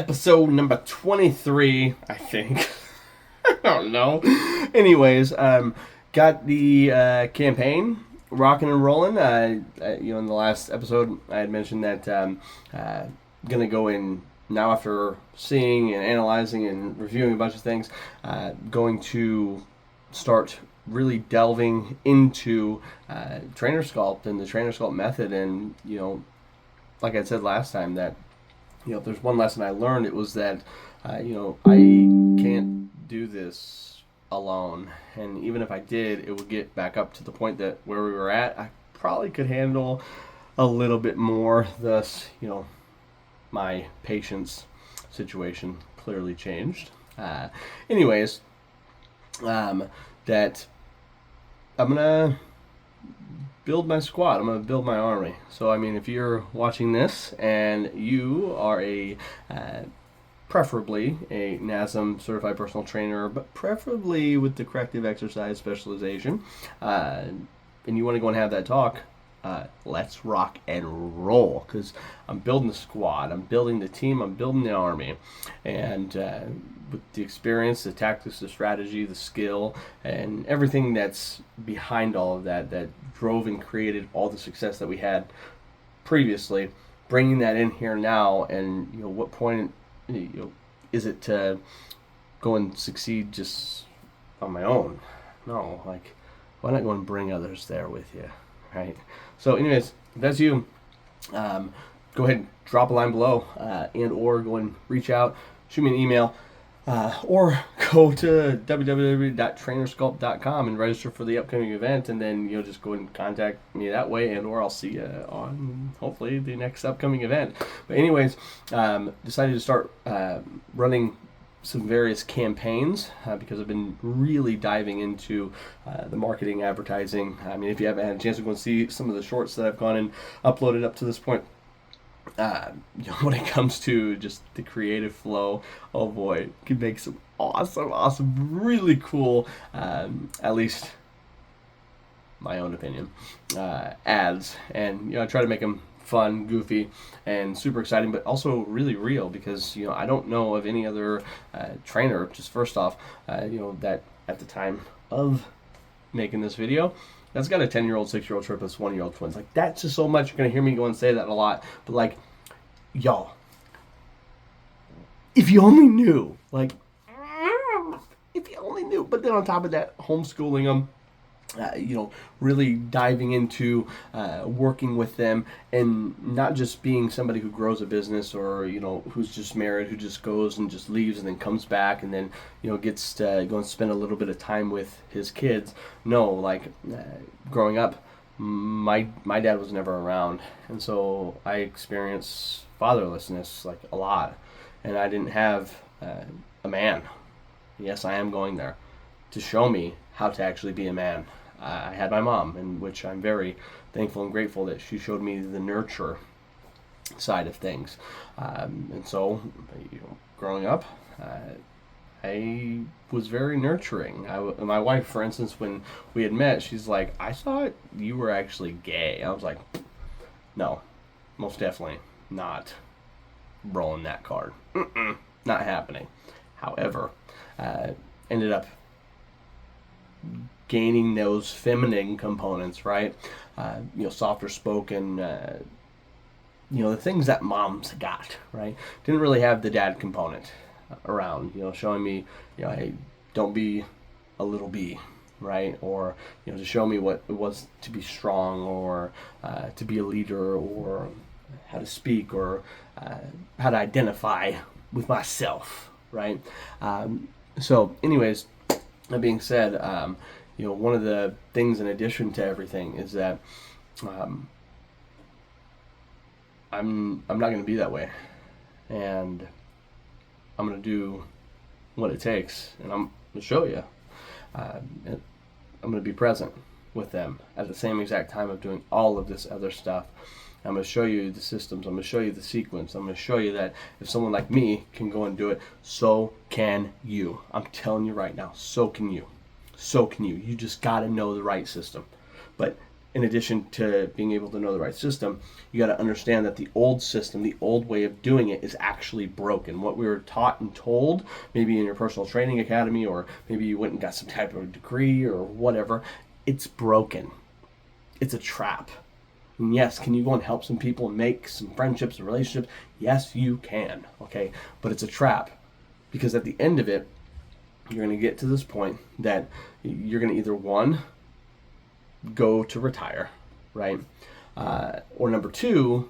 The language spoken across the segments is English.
episode number 23, I think. I don't know. Anyways, got the campaign rocking and rolling. In the last episode, I had mentioned that gonna go in now after seeing and analyzing and reviewing a bunch of things. Going to start really delving into trainer sculpt and the trainer sculpt method, and like I said last time, that if there's one lesson I learned, it was that I can't do this alone, and even if I did, it would get back up to the point that where we were at, I probably could handle a little bit more. Thus, my patience situation clearly changed. Anyways, that I'm gonna build my squad. I'm going to build my army. So, I mean, if you're watching this and you are preferably a NASM certified personal trainer, but preferably with the corrective exercise specialization, and you want to go and have that talk, let's rock and roll, because I'm building the squad, I'm building the team, I'm building the army, and with the experience, the tactics, the strategy, the skill, and everything that's behind all of that, that drove and created all the success that we had previously, bringing that in here now, and what point is it to go and succeed just on my own? No, like, why not go and bring others there with you, right? So anyways, if that's you, go ahead and drop a line below, and or go and reach out, shoot me an email, or go to www.trainersculpt.com and register for the upcoming event, and then just go and contact me that way, and or I'll see you on hopefully the next upcoming event. But anyways, decided to start running some various campaigns because I've been really diving into the marketing, advertising. I mean, if you haven't had a chance to go and see some of the shorts that I've gone and uploaded up to this point, when it comes to just the creative flow, oh boy, can make some awesome, really cool, at least my own opinion, ads. And I try to make them fun, goofy, and super exciting, but also really real, because I don't know of any other trainer, just first off, that at the time of making this video, that's got a 10-year-old, 6-year-old triplets, 1-year-old twins. Like, that's just so much. You're going to hear me go and say that a lot. But, like, y'all, if you only knew. Like, if you only knew. But then on top of that, homeschooling them, really diving into working with them, and not just being somebody who grows a business, or who's just married, who just goes and just leaves and then comes back and then gets to go and spend a little bit of time with his kids. No, like, growing up, my dad was never around, and so I experienced fatherlessness like a lot, and I didn't have a man. Yes, I am going there, to show me how to actually be a man. I had my mom, in which I'm very thankful and grateful that she showed me the nurture side of things. And so, growing up, I was very nurturing. My wife, for instance, when we had met, she's like, I thought you were actually gay. I was like, no, most definitely not rolling that card. Not happening. However, ended up gaining those feminine components, right? Softer spoken, the things that moms got, right? Didn't really have the dad component around, showing me, hey, don't be a little bee, right? Or, to show me what it was to be strong, or to be a leader, or how to speak, or how to identify with myself, right? So anyways, that being said, one of the things in addition to everything is that I'm not going to be that way, and I'm going to do what it takes, and I'm going to show you. I'm going to be present with them at the same exact time of doing all of this other stuff. I'm going to show you the systems. I'm going to show you the sequence. I'm going to show you that if someone like me can go and do it, so can you. I'm telling you right now, so can you. So can you. You just got to know the right system. But in addition to being able to know the right system, you got to understand that the old system, the old way of doing it is actually broken. What we were taught and told, maybe in your personal training academy, or maybe you went and got some type of degree or whatever, it's broken. It's a trap. And yes, can you go and help some people and make some friendships and relationships? Yes, you can, okay? But it's a trap, because at the end of it, you're going to get to this point that you're going to either, one, go to retire, right? Or number two,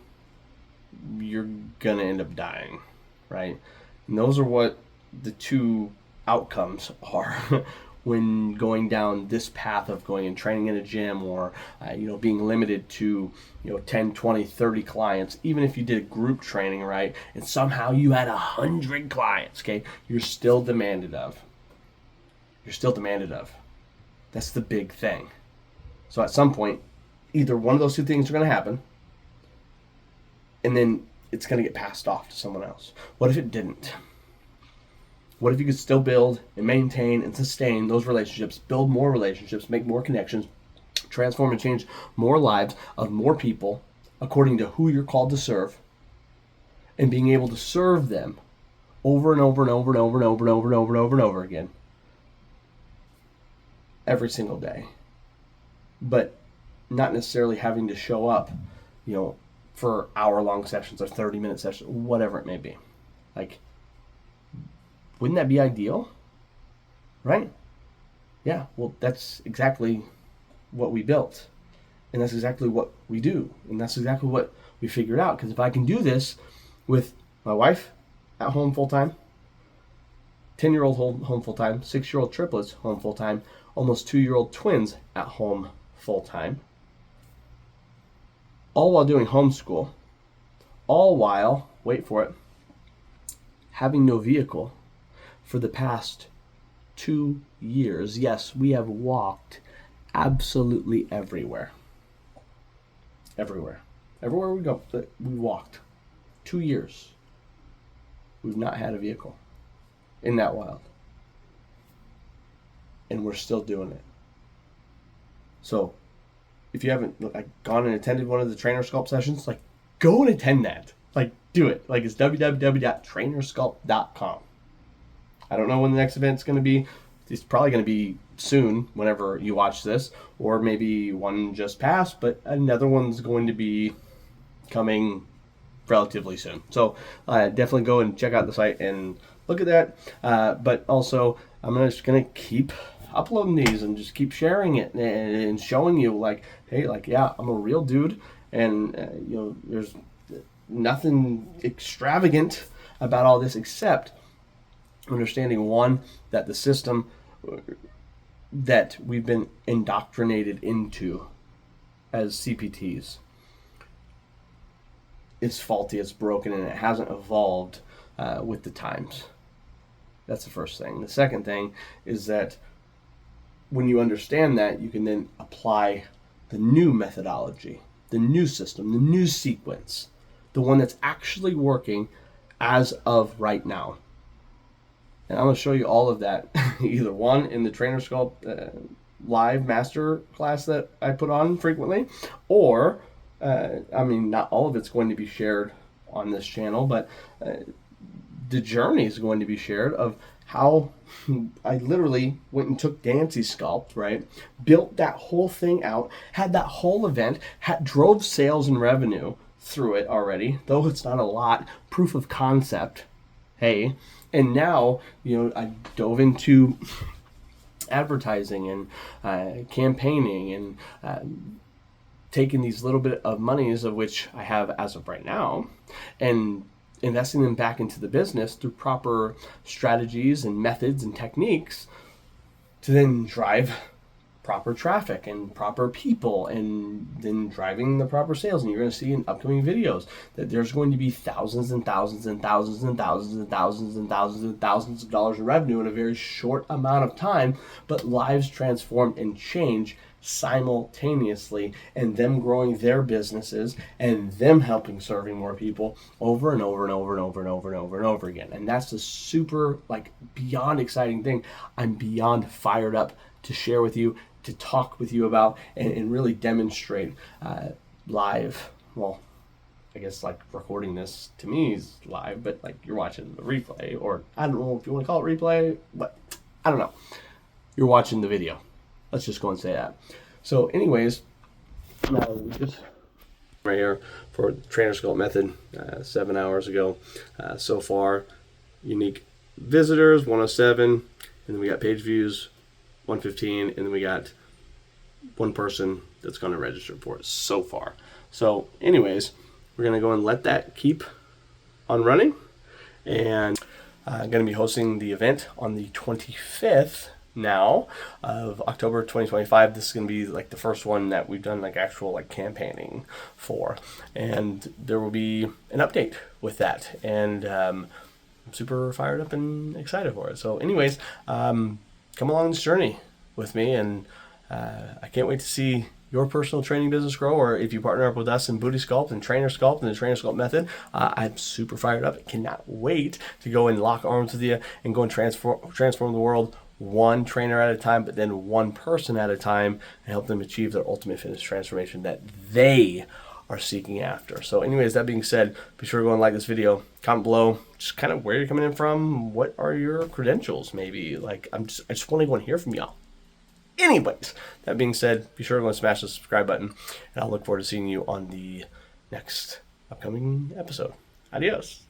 you're going to end up dying, right? And those are what the two outcomes are when going down this path of going and training in a gym, or being limited to 10, 20, 30 clients. Even if you did group training, right, and somehow you had 100 clients, okay, you're still demanded of. That's the big thing. So at some point, either one of those two things are going to happen, and then it's going to get passed off to someone else. What if it didn't? What if you could still build and maintain and sustain those relationships, build more relationships, make more connections, transform and change more lives of more people according to who you're called to serve, and being able to serve them over and over and over and over and over and over and over and over and over again every single day, but not necessarily having to show up, for hour-long sessions or 30-minute sessions, whatever it may be. Like, wouldn't that be ideal? Right? Yeah, well, that's exactly what we built. And that's exactly what we do. And that's exactly what we figured out. Because if I can do this with my wife at home full-time, 10-year-old home full-time, 6-year-old triplets home full-time, almost 2-year-old twins at home full-time, all while doing homeschool, all while, wait for it, having no vehicle for the past 2 years. Yes, we have walked absolutely everywhere. Everywhere we go, we walked. 2 years. We've not had a vehicle. Isn't that wild? And we're still doing it. So, if you haven't gone and attended one of the Trainer Sculpt sessions, go and attend that. Do it. It's www.trainersculpt.com. I don't know when the next event's going to be. It's probably going to be soon whenever you watch this, or maybe one just passed, but another one's going to be coming relatively soon. So definitely go and check out the site and look at that. But also, I'm just going to keep uploading these and just keep sharing it and showing you hey, yeah, I'm a real dude, and there's nothing extravagant about all this except understanding, one, that the system that we've been indoctrinated into as CPTs is faulty, it's broken, and it hasn't evolved with the times. That's the first thing. The second thing is that when you understand that, you can then apply the new methodology, the new system, the new sequence, the one that's actually working as of right now. And I'm going to show you all of that, either one in the Trainer Sculpt live master class that I put on frequently, or, not all of it's going to be shared on this channel, but the journey is going to be shared of how I literally went and took Dancy's Sculpt, right? Built that whole thing out, had that whole event, drove sales and revenue through it already, though it's not a lot, proof of concept, hey. And now, I dove into advertising and campaigning and taking these little bit of monies, of which I have as of right now, and investing them back into the business through proper strategies and methods and techniques to then drive proper traffic and proper people, and then driving the proper sales. And you're going to see in upcoming videos that there's going to be thousands and thousands and thousands and thousands and thousands and thousands and thousands of dollars in revenue in a very short amount of time, but lives transformed and changed simultaneously, and them growing their businesses and them helping serving more people over and over and over and over and over and over and over again. And that's the super beyond exciting thing. I'm beyond fired up to share with you. to talk with you about and really demonstrate live. Well, I guess like recording this to me is live, but like you're watching the replay, or I don't know if you want to call it replay, but I don't know. You're watching the video. Let's just go and say that. So anyways, now we just right here for the Trainer Sculpt Method, 7 hours ago. So far, unique visitors 107, and then we got page views 115, and then we got one person that's going to register for it so far. So anyways, we're going to go and let that keep on running, and I'm going to be hosting the event on the 25th now of October 2025. This is going to be like the first one that we've done like actual like campaigning for, and there will be an update with that, and I'm super fired up and excited for it. So anyways, come along this journey with me, and I can't wait to see your personal training business grow, or if you partner up with us in Booty Sculpt and Trainer Sculpt and the Trainer Sculpt Method. I'm super fired up. Cannot wait to go and lock arms with you and go and transform the world one trainer at a time, but then one person at a time, and help them achieve their ultimate fitness transformation that they are seeking after. So anyways, that being said, be sure to go and like this video, comment below, just kind of where you're coming in from, what are your credentials maybe. Like I just want to go and hear from y'all. Anyways, that being said, be sure to go and smash the subscribe button, and I'll look forward to seeing you on the next upcoming episode. Adios.